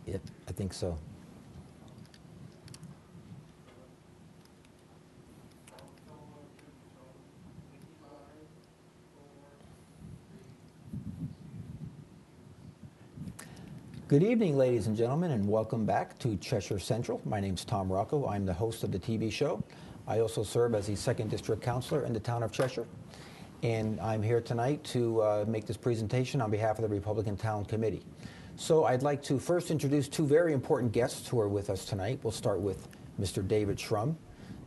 Yep, I think so. Good evening, ladies and gentlemen, and welcome back to Cheshire Central. My name's Tom Rocco. I'm the host of the TV show. I also serve as the 2nd District Councilor in the town of Cheshire. And I'm here tonight to make this presentation on behalf of the Republican Town Committee. So I'd like to first introduce two very important guests who are with us tonight. We'll start with Mr. David Shrum.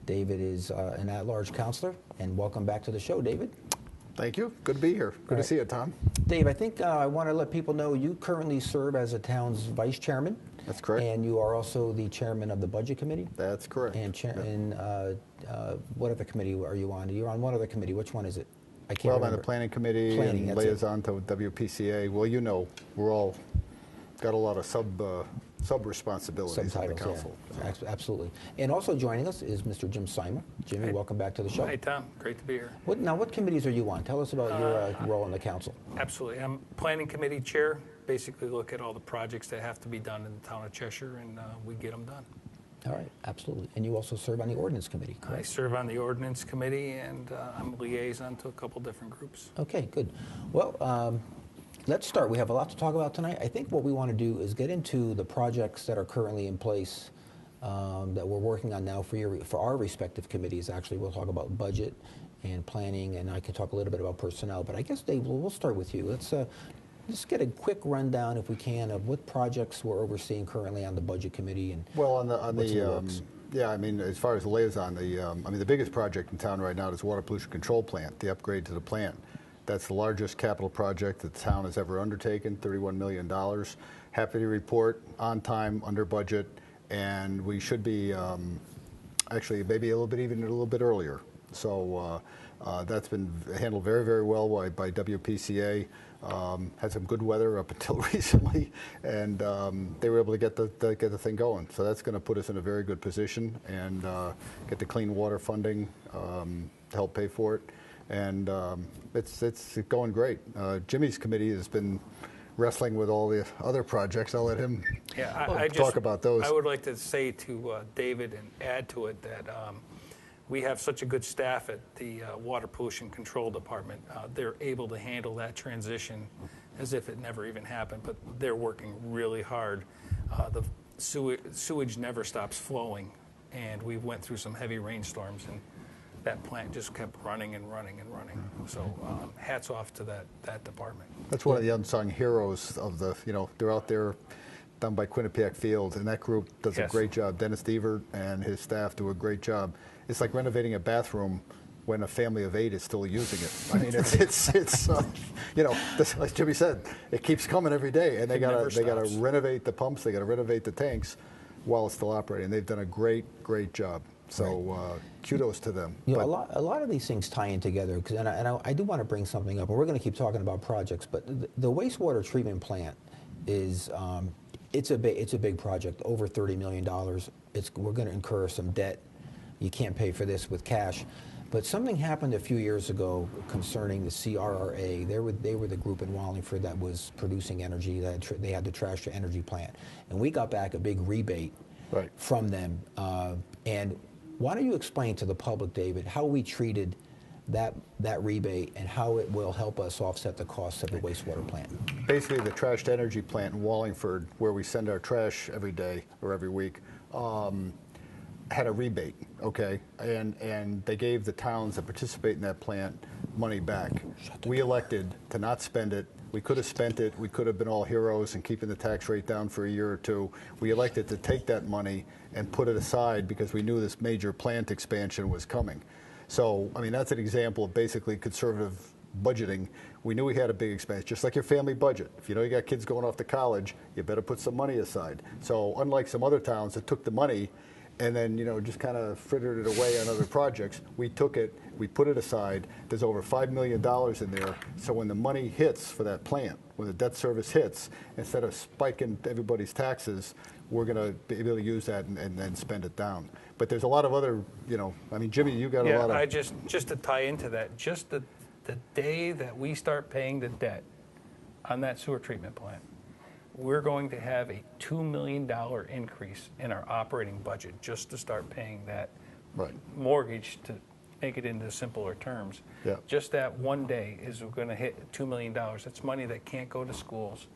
David is an at-large councilor, and welcome back to the show, David. Thank you. Good to be here. Good to see you, Tom. Dave, I think I want to let people know you currently serve as the town's vice chairman. That's correct. And you are also the chairman of the budget committee. That's correct. And what other committee are you on? You're on one other committee. Which one is it? I can't Well, remember. I'm on the planning committee and liaison to WPCA. Well, you know, we're all got a lot of sub responsibilities on the council. Yeah. Absolutely. And also joining us is Mr. Jim Simon. Jimmy, welcome back to the show. Hi, Tom. Great to be here. What committees are you on? Tell us about your role in the council. Absolutely. I'm planning committee chair. Basically look at all the projects that have to be done in the town of Cheshire, and we get them done. All right, absolutely. And you also serve on the ordinance committee, correct? I serve on the ordinance committee, and I'm a liaison to a couple different groups. Okay, good. Well, let's start. We have a lot to talk about tonight. I think what we want to do is get into the projects that are currently in place that we're working on now for our respective committees. Actually, we'll talk about budget and planning, and I can talk a little bit about personnel. But I guess, Dave, we'll start with you. Let's just get a quick rundown, if we can, of what projects we're overseeing currently on the budget committee and well, yeah, I mean, as far as the liaison, the biggest project in town right now is water pollution control plant, the upgrade to the plant. That's the largest capital project that the town has ever undertaken, $31 million. Happy to report, on time, under budget, and we should be actually maybe a little bit earlier. So that's been handled very, very well by WPCA. Had some good weather up until recently, and they were able to get the thing going. So that's going to put us in a very good position and get the clean water funding to help pay for it. And it's going great. Jimmy's committee has been wrestling with all the other projects. I'll let him talk about those. I would like to say to David and add to it that we have such a good staff at the Water Pollution Control Department. They're able to handle that transition as if it never even happened, but they're working really hard. The sewage never stops flowing, and we went through some heavy rainstorms, and that plant just kept running and running and running. So hats off to that department. That's one of the unsung heroes of they're out there down by Quinnipiac Field, and that group does a great job. Dennis Deaver and his staff do a great job. It's like renovating a bathroom when a family of 8 is still using it. I mean, it's like Jimmy said, it keeps coming every day, and they gotta renovate the pumps, they gotta renovate the tanks while it's still operating. They've done a great job. So kudos to them. You know, a lot of these things tie in together, and I do want to bring something up, and we're going to keep talking about projects, but the wastewater treatment plant is it's a big project, over $30 million. We're going to incur some debt. You can't pay for this with cash. But something happened a few years ago concerning the CRRA. They were the group in Wallingford that was producing energy. They had the trash to energy plant, and we got back a big rebate from them. And why don't you explain to the public, David, how we treated that rebate and how it will help us offset the costs of the wastewater plant? Basically, the trash to energy plant in Wallingford, where we send our trash every day or every week, had a rebate, okay? And they gave the towns that participate in that plant money back. We elected to not spend it. We could have spent it. We could have been all heroes and keeping the tax rate down for a year or two. We elected to take that money and put it aside because we knew this major plant expansion was coming. So, I mean, that's an example of basically conservative budgeting. We knew we had a big expense, just like your family budget. If you know you got kids going off to college, you better put some money aside. So unlike some other towns that took the money and then, just kind of frittered it away on other projects, we took it, we put it aside. There's over $5 million in there. So when the money hits for that plant, when the debt service hits, instead of spiking everybody's taxes, we're going to be able to use that and then spend it down. But there's a lot of other, I mean, Jimmy, you got a lot of... Yeah, just to tie into that, just the day that we start paying the debt on that sewer treatment plant, we're going to have a $2 million increase in our operating budget just to start paying that Right. mortgage, to make it into simpler terms. Yeah. Just that one day is going to hit $2 million. That's money that can't go to schools.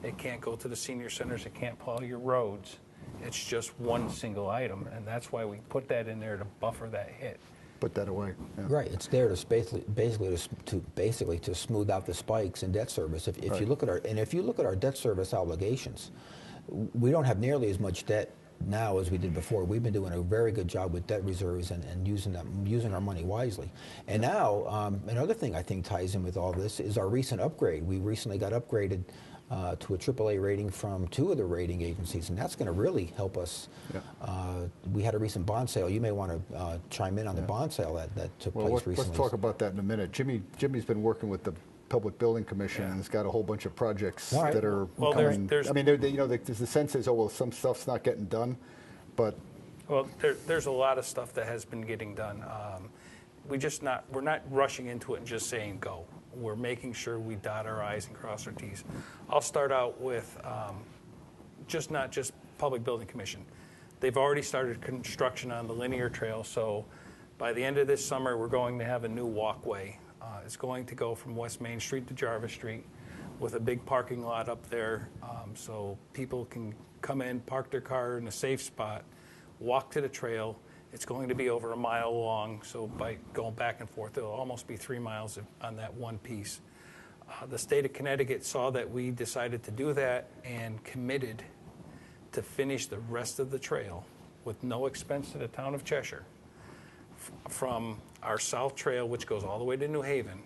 It can't go to the senior centers. It can't plow your roads. It's just one single item, and that's why we put that in there to buffer that hit. Put that away. Yeah. Right, it's there to basically to smooth out the spikes in debt service. If Right. you look at our debt service obligations, we don't have nearly as much debt now as we did before. We've been doing a very good job with debt reserves and using our money wisely. And now, another thing I think ties in with all this is our recent upgrade. We recently got upgraded to a AAA rating from 2 of the rating agencies, and that's going to really help us. Yeah. We had a recent bond sale. You may want to chime in on the bond sale that took Well, place recently. let's talk about that in a minute. Jimmy's been working with the Public Building Commission and has got a whole bunch of projects All right. that are Well, coming. there's- I mean, there's the sense is, oh, well, some stuff's not getting done, but Well, there's a lot of stuff that has been getting done. We're not rushing into it and just saying go. We're making sure we dot our I's and cross our T's. I'll start out with not just Public Building Commission. They've already started construction on the linear trail, so by the end of this summer, we're going to have a new walkway. It's going to go from West Main Street to Jarvis Street with a big parking lot up there, so people can come in, park their car in a safe spot, walk to the trail. It's going to be over a mile long, so by going back and forth, it'll almost be 3 miles on that one piece. The state of Connecticut saw that we decided to do that and committed to finish the rest of the trail with no expense to the town of Cheshire, from our South Trail, which goes all the way to New Haven,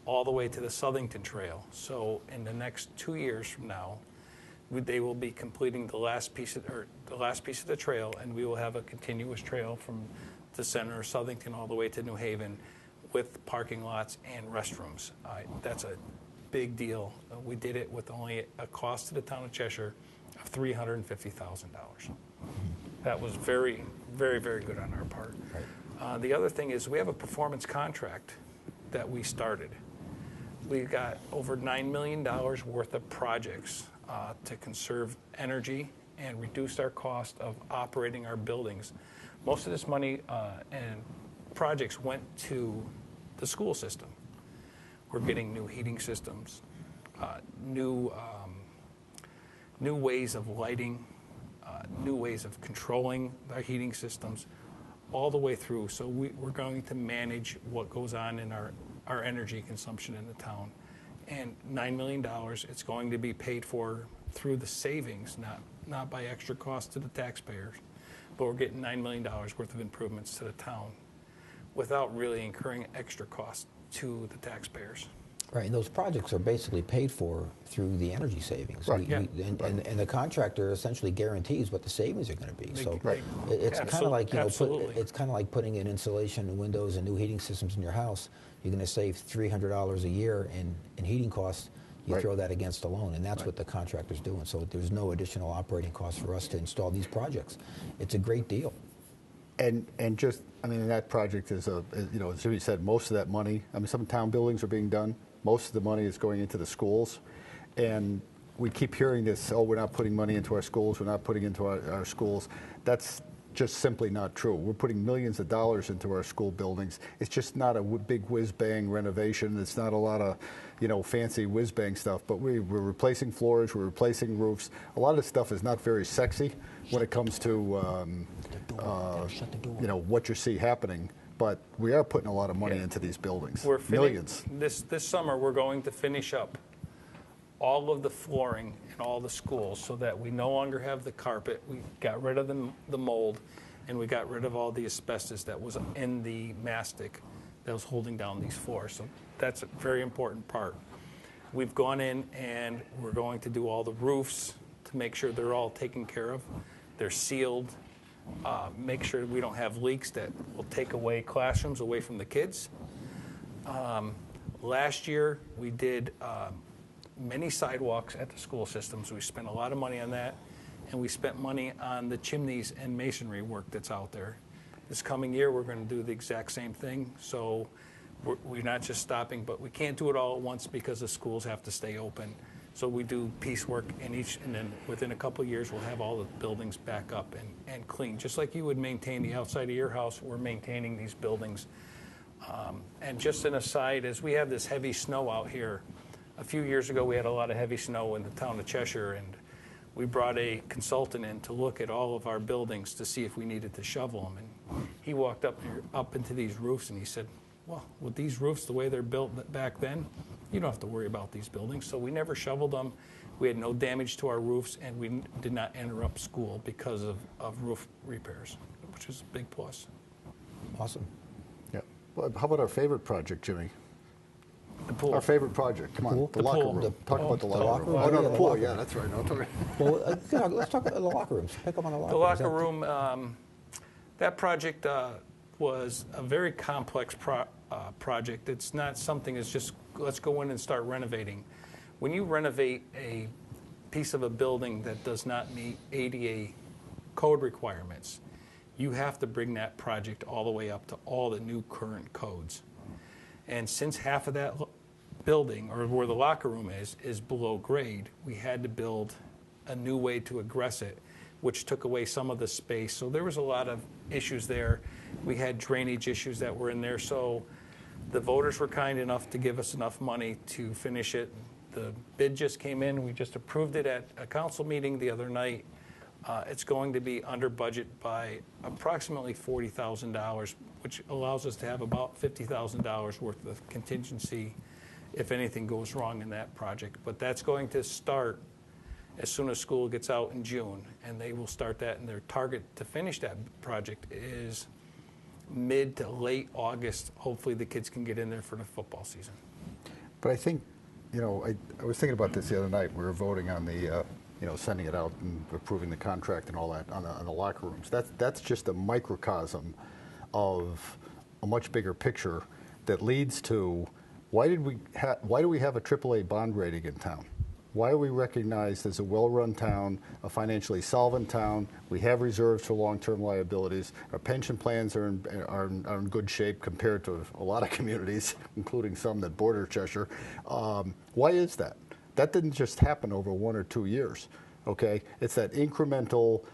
all the way to the Southington Trail. So in the next 2 years from now, they will be completing the last piece of the trail, and we will have a continuous trail from the center of Southington all the way to New Haven with parking lots and restrooms. That's a big deal. We did it with only a cost to the town of Cheshire of $350,000. That was very, very, very good on our part. Right. The other thing is we have a performance contract that we started. We've got over $9 million worth of projects to conserve energy and reduce our cost of operating our buildings. Most of this money and projects went to the school system. We're getting new heating systems, new ways of lighting, new ways of controlling our heating systems, all the way through. So we're going to manage what goes on in our energy consumption in the town. And $9 million, it's going to be paid for through the savings, not by extra cost to the taxpayers. But we're getting $9 million worth of improvements to the town without really incurring extra cost to the taxpayers. Right, and those projects are basically paid for through the energy savings. Right. And the contractor essentially guarantees what the savings are going to be. So Right. it's kind of like Absolutely. it's kind of like putting in insulation and windows and new heating systems in your house. You're going to save $300 a year in heating costs. You Right. throw that against a loan, and that's Right. what the contractor's doing. So there's no additional operating costs for us to install these projects. It's a great deal. And just, I mean, that project is as Jimmy said, most of that money, I mean, some town buildings are being done. Most of the money is going into the schools. And we keep hearing this, oh, we're not putting money into our schools, we're not putting into our schools. That's just simply not true. We're putting millions of dollars into our school buildings. It's just not a big whiz-bang renovation. It's not a lot of, fancy whiz-bang stuff. But we're replacing floors, we're replacing roofs. A lot of this stuff is not very sexy when it comes to, what you see happening. But we are putting a lot of money into these buildings. Millions. This summer, we're going to finish up all of the flooring in all the schools so that we no longer have the carpet. We got rid of the mold, and we got rid of all the asbestos that was in the mastic that was holding down these floors. So that's a very important part. We've gone in and we're going to do all the roofs to make sure they're all taken care of. They're sealed. Make sure we don't have leaks that will take away classrooms away from the kids. Last year, we did many sidewalks at the school systems. We spent a lot of money on that, and we spent money on the chimneys and masonry work that's out there. This coming year, we're going to do the exact same thing. So we're not just stopping, but we can't do it all at once because the schools have to stay open. So we do piecework in each, and then within a couple of years, we'll have all the buildings back up and clean. Just like you would maintain the outside of your house, we're maintaining these buildings. And just an aside, as we have this heavy snow out here, a few years ago we had a lot of heavy snow in the town of Cheshire, and we brought a consultant in to look at all of our buildings to see if we needed to shovel them. And he walked up into these roofs and he said, well, with these roofs the way they're built back then, you don't have to worry about these buildings. So we never shoveled them. We had no damage to our roofs, and we did not interrupt school because of roof repairs, which is a big plus. Awesome. Yeah. Well, how about our favorite project, Jimmy? The pool. Our favorite project. Come on, Pool? the locker pool. room. Talk about the locker locker room. room. Oh, no, Yeah, the the pool. locker Yeah, room. that's right. No, talk- Well, yeah, let's talk about the locker rooms. Pick up on the locker The rooms. locker room, that project was a very complex project. It's not something that's just, let's go in and start renovating. When you renovate a piece of a building that does not meet ADA code requirements, you have to bring that project all the way up to all the new current codes. And since half of that building, or where the locker room is below grade, we had to build a new way to aggress it, which took away some of the space. So there was a lot of issues there. We had drainage issues that were in there. So the voters were kind enough to give us enough money to finish it. The bid just came in. We just approved it at a council meeting the other night. It's going to be under budget by approximately $40,000, which allows us to have about $50,000 worth of contingency if anything goes wrong in that project. But that's going to start as soon as school gets out in June, and they will start that, and their target to finish that project is mid to late August. Hopefully the kids can get in there for the football season. But I think, I was thinking about this the other night. We were voting on the, sending it out and approving the contract and all that on the locker rooms. That's just a microcosm of a much bigger picture that leads to why do we have a AAA bond rating in town? Why are we recognized as a well-run town, a financially solvent town? We have reserves for long-term liabilities. Our pension plans are in good shape compared to a lot of communities, including some that border Cheshire. Why is that? That didn't just happen over 1 or 2 years, okay? It's that incremental,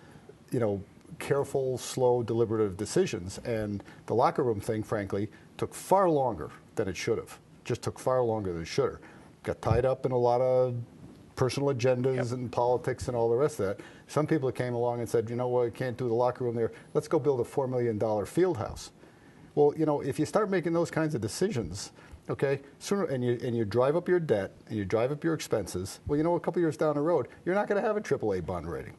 careful, slow, deliberative decisions. And the locker room thing, frankly, took far longer than it should have. Just took far longer than it should have. Got tied up in a lot of personal agendas and politics and all the rest of that. Some people came along and said, you know what, we can't do the locker room there. Let's go build a $4 million field house. Well, if you start making those kinds of decisions, okay, sooner and you drive up your debt and you drive up your expenses, well, a couple years down the road, you're not going to have a AAA bond rating,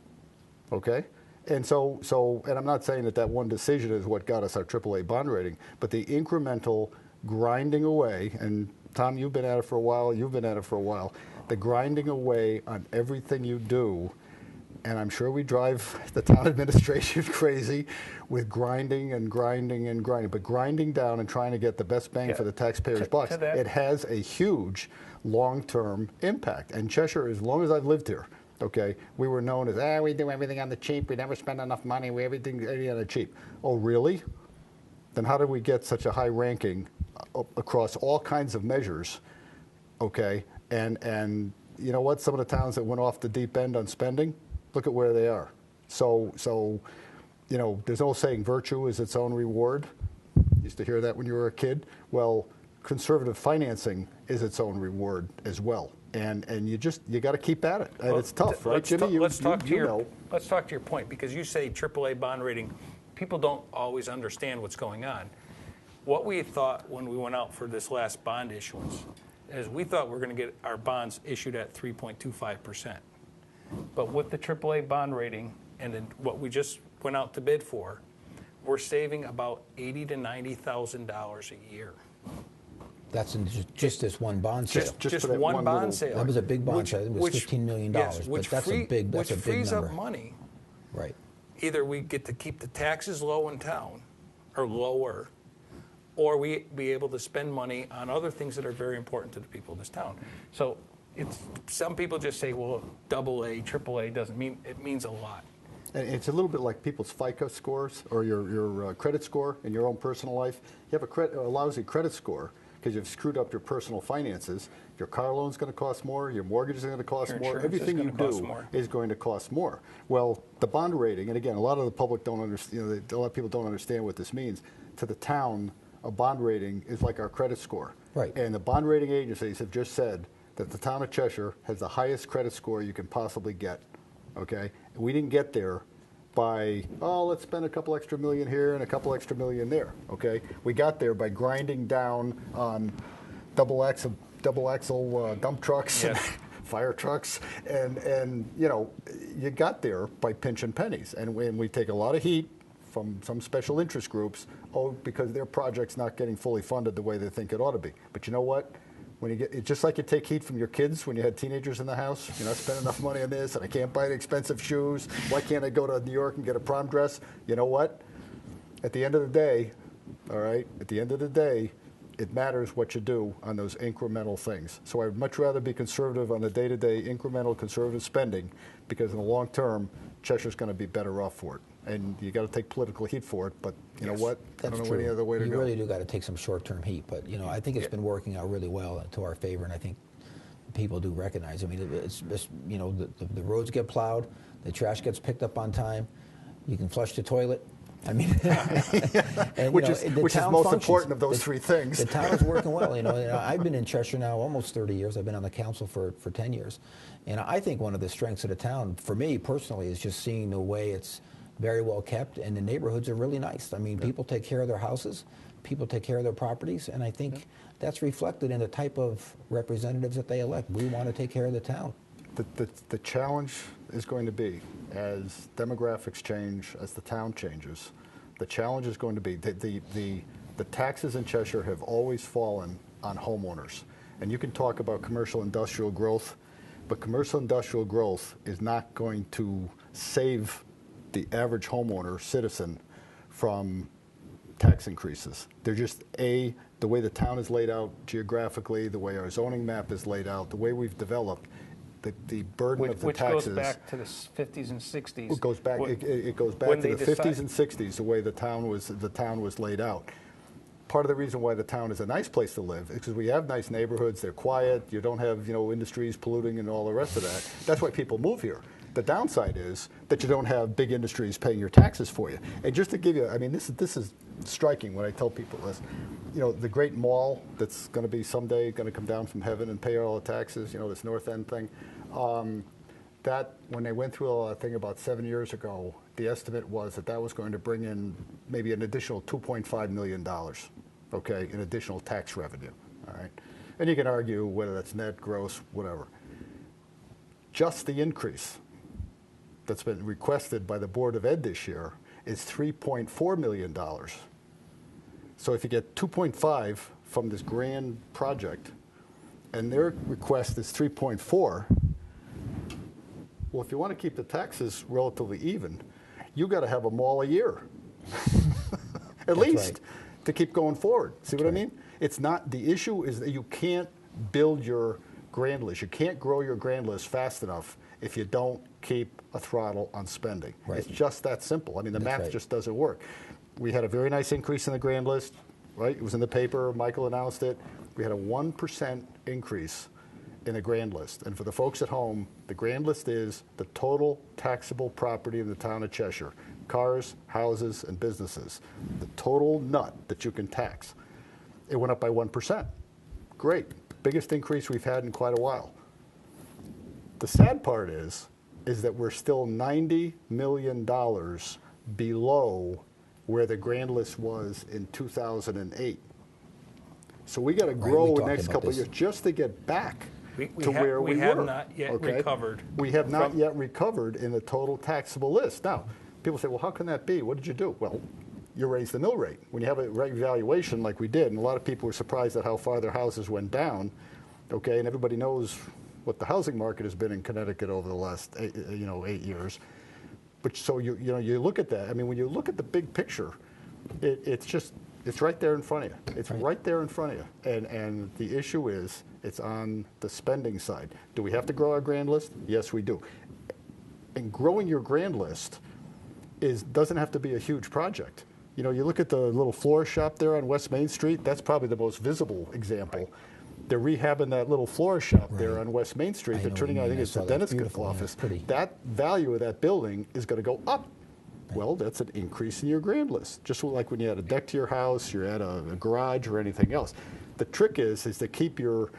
okay? And so, and I'm not saying that one decision is what got us our AAA bond rating, but the incremental grinding away, and Tom, you've been at it for a while, the grinding away on everything you do, and I'm sure we drive the town administration crazy with grinding and grinding and grinding, but grinding down and trying to get the best bang for the taxpayers' bucks, it has a huge long-term impact. And Cheshire, as long as I've lived here, okay, we were known as, we do everything on the cheap, we never spend enough money, we everything on the cheap. Oh, really? Then how did we get such a high ranking across all kinds of measures, okay? And you know what? Some of the towns that went off the deep end on spending, look at where they are. So there's no saying virtue is its own reward. Used to hear that when you were a kid. Well, conservative financing is its own reward as well. And you got to keep at it. And it's tough, right, Jimmy? Let's talk to your point, because you say AAA bond rating. People don't always understand what's going on. What we thought when we went out for this last bond issuance is we thought we were going to get our bonds issued at 3.25%. But with the AAA bond rating and then what we just went out to bid for, we're saving about $80,000 to $90,000 a year. That's in just this one bond sale. Just one bond sale. That was a big bond sale. It was $15 million. Yes, but that's a big which frees number. up money. Right. Either we get to keep the taxes low in town, or lower, or we be able to spend money on other things that are very important to the people of this town. So some people just say, well, AA, AAA doesn't mean, it means a lot. And it's a little bit like people's FICO scores or your credit score in your own personal life. You have a lousy credit score, because you've screwed up your personal finances. Your car loan's going to cost more. Your mortgage is going to cost Your more. insurance is Everything you gonna cost do more. is going to cost more. Well, the bond rating, and again, a lot of the public don't understand. A lot of people don't understand what this means. To the town, a bond rating is like our credit score. Right. And the bond rating agencies have just said that the town of Cheshire has the highest credit score you can possibly get. Okay, and we didn't get there by, oh, let's spend a couple extra million here and a couple extra million there. Okay, we got there by grinding down on double axle dump trucks and Yes. fire trucks, and you got there by pinching pennies. And we take a lot of heat from some special interest groups, because their project's not getting fully funded the way they think it ought to be. But you know what? When you get, it's just like you take heat from your kids when you had teenagers in the house. You're not spending enough money on this, and I can't buy the expensive shoes. Why can't I go to New York and get a prom dress? You know what? At the end of the day, all right, at the end of the day, it matters what you do on those incremental things. So I'd much rather be conservative on the day-to-day incremental conservative spending, because in the long term, Cheshire's going to be better off for it. And you got to take political heat for it, but you know what? I don't know any other way to go. You really do got to take some short-term heat, but I think it's been working out really well to our favor, and I think people do recognize. I mean, it's the roads get plowed, the trash gets picked up on time, you can flush the toilet. I mean, and, which is most functions. important of those three things. The town is working well. I've been in Cheshire now almost 30 years. I've been on the council for 10 years, and I think one of the strengths of the town, for me personally, is just seeing the way it's very well kept, and the neighborhoods are really nice. I mean, people take care of their houses, people take care of their properties, and I think that's reflected in the type of representatives that they elect. We want to take care of the town. The challenge is going to be, as demographics change, as the town changes, the challenge is going to be the taxes in Cheshire have always fallen on homeowners. And you can talk about commercial industrial growth, but commercial industrial growth is not going to save the average homeowner, citizen, from tax increases. They're just, the way the town is laid out geographically, the way our zoning map is laid out, the way we've developed, the burden of the taxes. Which goes back to the 50s and 60s. It goes back. It goes back to the 50s and 60s, the way the town was laid out. Part of the reason why the town is a nice place to live is because we have nice neighborhoods. They're quiet. You don't have industries polluting and all the rest of that. That's why people move here. The downside is that you don't have big industries paying your taxes for you. And just to give you, I mean, this is striking when I tell people this. The great mall that's going to be someday going to come down from heaven and pay all the taxes, this North End thing, that when they went through a thing about 7 years ago, the estimate was that was going to bring in maybe an additional $2.5 million, okay, in additional tax revenue, all right? And you can argue whether that's net, gross, whatever. Just the increase that's been requested by the Board of Ed this year is $3.4 million. So if you get 2.5 from this grand project, and their request is 3.4, well, if you want to keep the taxes relatively even, you got to have a mall a year, at least, to keep going forward. See what I mean? It's not, the issue is that you can't build your grand list. You can't grow your grand list fast enough if you don't keep a throttle on spending. It's just that simple. I mean, the math just doesn't work. We had a very nice increase in the grand list, right? It was in the paper. Michael announced it. We had a 1% increase in the grand list. And for the folks at home, the grand list is the total taxable property in the town of Cheshire. Cars, houses, and businesses. The total nut that you can tax. It went up by 1%. Great. Biggest increase we've had in quite a while. The sad part is that we're still $90 million below where the grand list was in 2008. So we got to grow the next couple of years just to get back to where we were. We have not yet recovered. We have not yet recovered in the total taxable list. Now, people say, well, how can that be? What did you do? Well, you raise the mill rate. When you have a revaluation like we did, and a lot of people were surprised at how far their houses went down, okay, and everybody knows what the housing market has been in Connecticut over the last 8 years. But so you look at that. I mean, when you look at the big picture, it's right there in front of you. It's right there in front of you. And the issue is it's on the spending side. Do we have to grow our grand list? Yes, we do. And growing your grand list doesn't have to be a huge project. You know, you look at the little floor shop there on West Main Street, that's probably the most visible example. They're rehabbing that little floor shop there on West Main Street. I They're know turning what out, you I think mean. it's I the saw that. dentist Beautiful, yeah, office. pretty. That value of that building is going to go up. Well, that's an increase in your grand list. Just like when you add a deck to your house, you add a garage or anything else. The trick is to keep your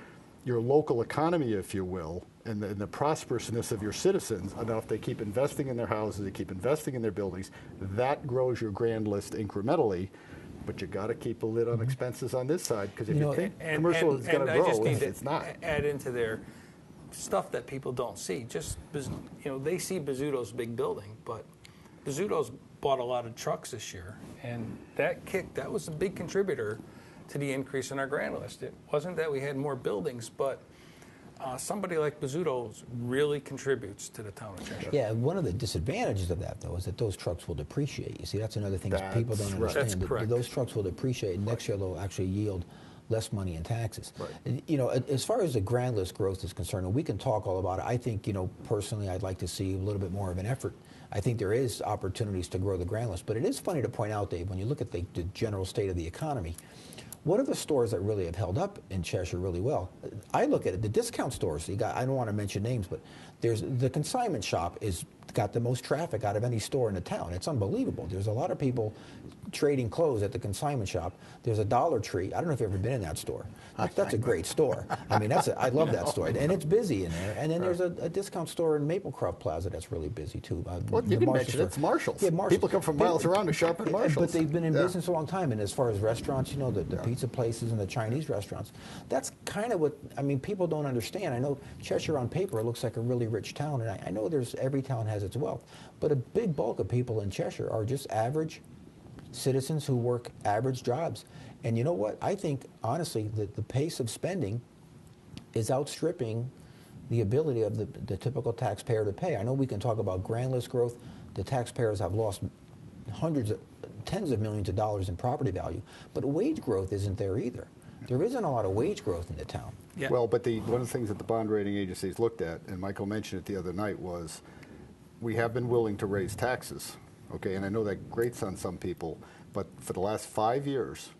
local economy, if you will, and the prosperousness of your citizens enough. They keep investing in their houses, they keep investing in their buildings. That grows your grand list incrementally. But you got to keep a lid on expenses on this side, because if you think commercial is going to grow, it's not. Add into their stuff that people don't see. Just, they see Bizzuto's big building, but Bizzuto's bought a lot of trucks this year, and that was a big contributor to the increase in our grand list. It wasn't that we had more buildings, but somebody like Bizzuto's really contributes to the town of Cheshire. Yeah, one of the disadvantages of that, though, is that those trucks will depreciate. You see, that's another thing that people don't understand. That's correct. Those trucks will depreciate, and next year they'll actually yield less money in taxes. Right. And, as far as the grand list growth is concerned, and we can talk all about it, I think, personally, I'd like to see a little bit more of an effort. I think there is opportunities to grow the grand list, but it is funny to point out, Dave, when you look at the general state of the economy, what are the stores that really have held up in Cheshire really well? I look at it, the discount stores, I don't want to mention names, but there's the consignment shop is got the most traffic out of any store in the town. It's unbelievable. There's a lot of people trading clothes at the consignment shop. There's a Dollar Tree. I don't know if you've ever been in that store. That's a great store. I mean, I love that store, and it's busy in there. And then there's a discount store in Maplecroft Plaza that's really busy too. Well, you can mention it's Marshall's. Yeah, Marshall's. People come from miles around to shop at Marshall's. But they've been in business a long time, and as far as restaurants, the pizza places and the Chinese restaurants, that's kind of what, people don't understand. I know Cheshire on paper looks like a really rich town, and I know every town has its wealth, but a big bulk of people in Cheshire are just average citizens who work average jobs. And you know what? I think, honestly, that the pace of spending is outstripping the ability of the typical taxpayer to pay. I know we can talk about grand list growth. The taxpayers have lost tens of millions of dollars in property value, but wage growth isn't there either. There isn't a lot of wage growth in the town. Yeah. Well, but one of the things that the bond rating agencies looked at, and Michael mentioned it the other night, was we have been willing to raise taxes, okay? And I know that grates on some people, but for the last 5 years,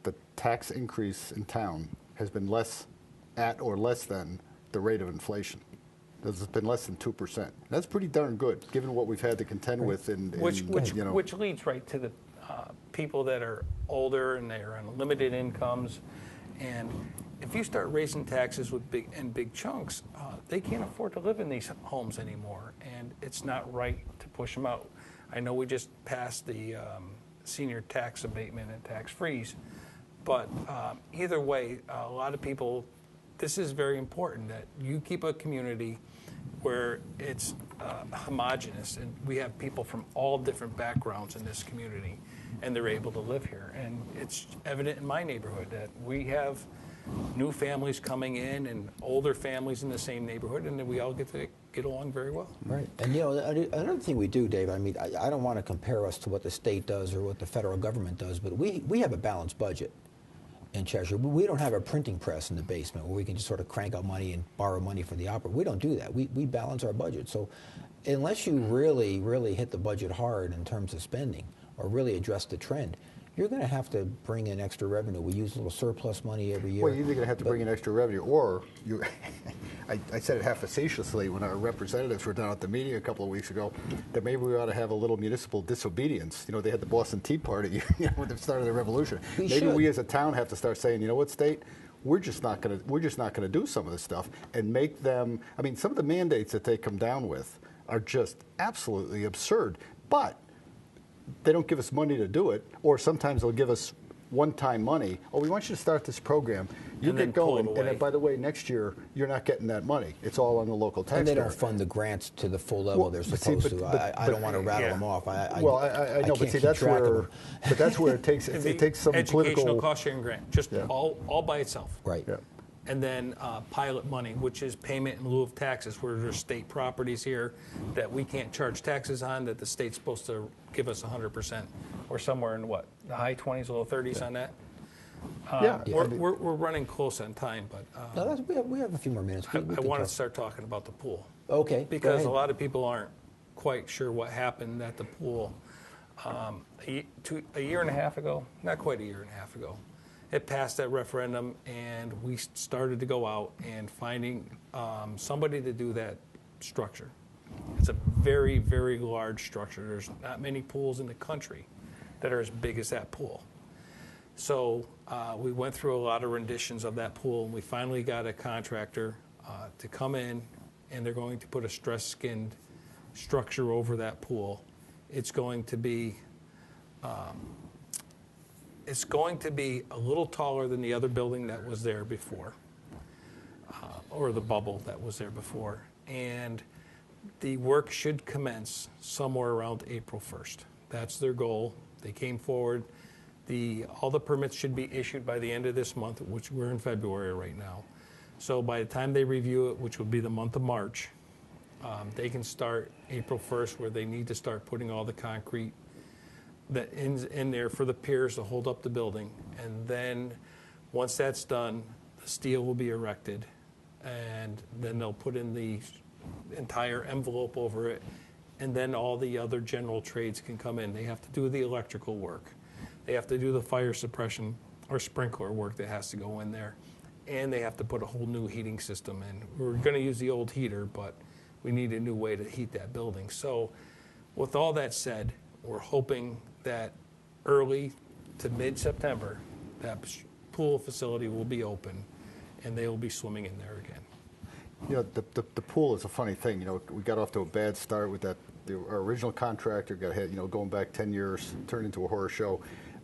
the tax increase in town has been less than the rate of inflation. It's been less than 2%. That's pretty darn good, given what we've had to contend with. Which leads right to the people that are older and they're on limited incomes. And if you start raising taxes with big chunks, they can't afford to live in these homes anymore. And it's not right to push them out. I know we just passed the senior tax abatement and tax freeze, but either way, a lot of people, this is very important that you keep a community where it's homogenous, and we have people from all different backgrounds in this community, and they're able to live here. And it's evident in my neighborhood that we have new families coming in and older families in the same neighborhood, and then we all get along very well. Right. And another thing we do, Dave, I don't want to compare us to what the state does or what the federal government does, but we have a balanced budget in Cheshire. We don't have a printing press in the basement where we can just sort of crank out money and borrow money for the opera. We don't do that. We balance our budget. So unless you really, really hit the budget hard in terms of spending or really address the trend, you're going to have to bring in extra revenue. We use a little surplus money every year. Well, you're either going to have to bring in extra revenue, or I said it half facetiously when our representatives were down at the meeting a couple of weeks ago, that maybe we ought to have a little municipal disobedience. They had the Boston Tea Party when they started the revolution. Maybe we as a town have to start saying, you know what, state, we're just not going to do some of this stuff and make them. Some of the mandates that they come down with are just absolutely absurd, but they don't give us money to do it, or sometimes they'll give us one-time money. Oh, we want you to start this program. You And get then pull going, it and away. then, by the way, next year you're not getting that money. It's all on the local taxpayer. And they don't fund the grants to the full level they're supposed to. I don't want to rattle them off. I know, but can't see, keep that's track of where, them. but that's where it takes some educational political. cost sharing grant, just Yeah. all by itself. Right. Yeah. And then pilot money, which is payment in lieu of taxes, where there's state properties here that we can't charge taxes on, that the state's supposed to give us 100%, or somewhere in the high 20s, low 30s on that. We're running close on time, but No, we have a few more minutes. I We can want to talk. start talking about the pool. Okay. go Because ahead. a lot of people aren't quite sure what happened at the pool. a year and a half ago, not quite a year and a half ago. It passed that referendum, and we started to go out and finding somebody to do that structure. It's a very, very large structure. There's not many pools in the country that are as big as that pool. So we went through a lot of renditions of that pool, and we finally got a contractor to come in, and they're going to put a stress-skinned structure over that pool. It's going to be a little taller than the other building that was there before, or the bubble that was there before. And the work should commence somewhere around April 1st. That's their goal. They came forward. All the permits should be issued by the end of this month, which we're in February right now. So by the time they review it, which will be the month of March, they can start April 1st, where they need to start putting all the concrete that in there for the piers to hold up the building. And then once that's done, the steel will be erected, and then they'll put in the entire envelope over it, and then all the other general trades can come in. They have to do the electrical work. They have to do the fire suppression or sprinkler work that has to go in there, and they have to put a whole new heating system in. We're going to use the old heater, but we need a new way to heat that building. So with all that said, we're hoping that early to mid-September, that pool facility will be open, and they will be swimming in there again. You know, the pool is a funny thing. You know, we got off to a bad start with that. Our original contractor got hit, you know, going back 10 years, turned into a horror show.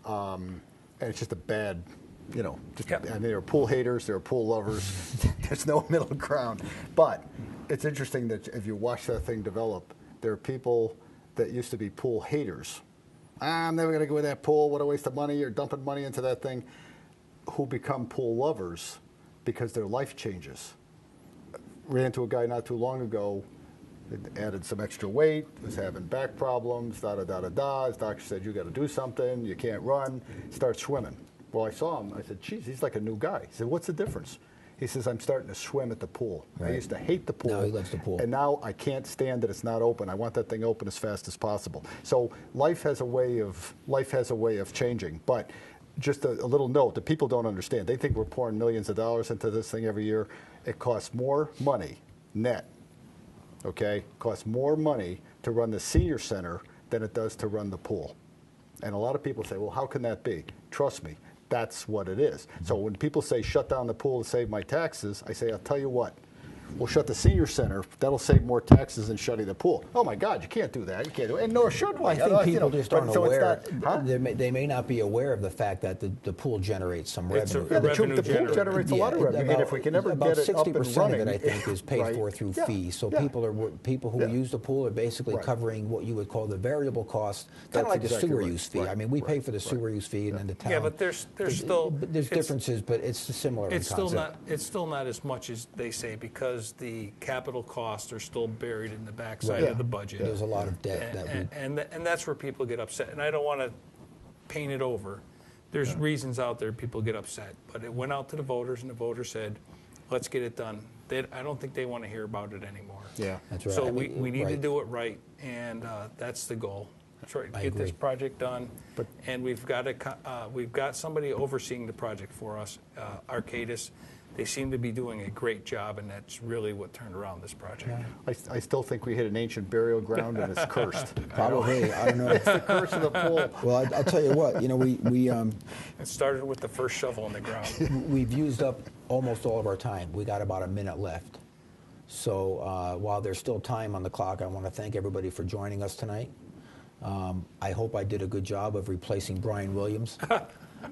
And it's just a bad, you know, Yep. I mean, there are pool haters, there are pool lovers. There's no middle ground. But it's interesting that if you watch that thing develop, there are people that used to be pool haters. I'm never going to go in that pool. What a waste of money. You're dumping money into that thing. Who become pool lovers because their life changes. Ran into a guy not too long ago, added some extra weight, was having back problems, da-da-da-da-da. His doctor said, you got to do something, you can't run, start swimming. Well, I saw him, I said, geez, he's like a new guy. He said, what's the difference? He says, I'm starting to swim at the pool. Right. I used to hate the pool. Now he loves the pool. And now I can't stand that it's not open. I want that thing open as fast as possible. So life has a way of changing. But just a little note that people don't understand. They think we're pouring millions of dollars into this thing every year. It costs more money net. Okay, costs more money to run the senior center than it does to run the pool. And a lot of people say, well, how can that be? Trust me, that's what it is. So when people say shut down the pool to save my taxes, I say, I'll tell you what, we'll shut the senior center. That'll save more taxes than shutting the pool. Oh my God, you can't do that. You can't do it, and nor should we. Well, I think people just aren't aware. Huh? They may not be aware of the fact that the pool generates some It's a revenue. revenue The pool generates a lot of revenue. And if we can ever about get it up and 60% running, of it, I think, is paid right. for through Yeah. fees. So Yeah. people who Yeah. use the pool are basically Right. covering what you would call the variable cost, kind That's of like the exactly sewer right. use fee. Right. I mean, we pay Right. for the sewer use fee, and then the town. Yeah, but there's still There's it's- differences, but it's similar in It's still concept. not. It's still not as much as they say, because the capital costs are still buried in the backside Right. of the budget. There's a lot of debt that we. And that's where people get upset. And I don't want to paint it over. There's reasons out there people get upset, but it went out to the voters, and the voters said, "Let's get it done." I don't think they want to hear about it anymore. Yeah. That's right. So I mean, we need to right. do it right, and that's the goal. That's right. I Get this agree. project done, and we've got somebody overseeing the project for us, Arcadis. They seem to be doing a great job, and that's really what turned around this project. I still think we hit an ancient burial ground and it's cursed. Probably, I don't know. It's the curse of the pool. Well, I'll tell you what. You know, It started with the first shovel in the ground. we've used up almost all of our time. We got about a minute left. So while there's still time on the clock, I want to thank everybody for joining us tonight. I hope I did a good job of replacing Brian Williams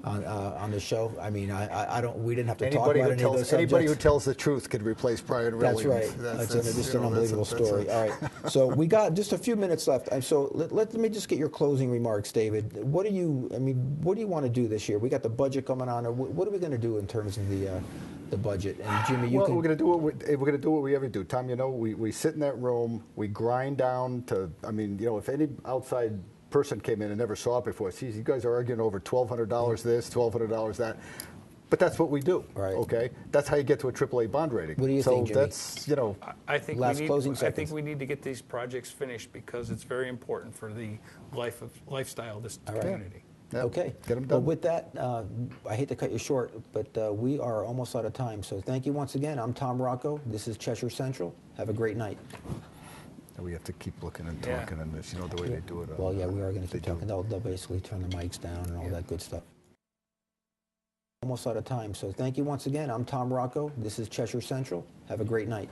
on the show. I mean, I don't. We didn't have to talk about any of those subjects. Anybody who tells the truth could replace Brian That's Williams. right. That's just an unbelievable story. All right. So we got just a few minutes left. And so let me just get your closing remarks, David. What do you want to do this year? We got the budget coming on. What are we going to do in terms of the budget? And Jimmy, you can. We're going to do what we ever do. Tom, you know, we sit in that room, we grind down to. I mean, you know, if any outside person came in and never saw it before, geez, you guys are arguing over $1,200 this, $1,200 that. But that's what we do. Right. Okay. That's how you get to a AAA bond rating. What do you so think, Jimmy? that's, you know, I think Last closing I seconds. think we need to get these projects finished because it's very important for the lifestyle of this community. yeah, Okay. Get them Well, done. with that, I hate to cut you short, but we are almost out of time. So thank you once again. I'm Tom Rocco. This is Cheshire Central. Have a great night. And we have to keep looking and Yeah. talking and this, you know, the way they do it. Well, yeah, we are going to they keep do. talking. They'll basically turn the mics down and all that good stuff. Almost out of time. So thank you once again. I'm Tom Rocco. This is Cheshire Central. Have a great night.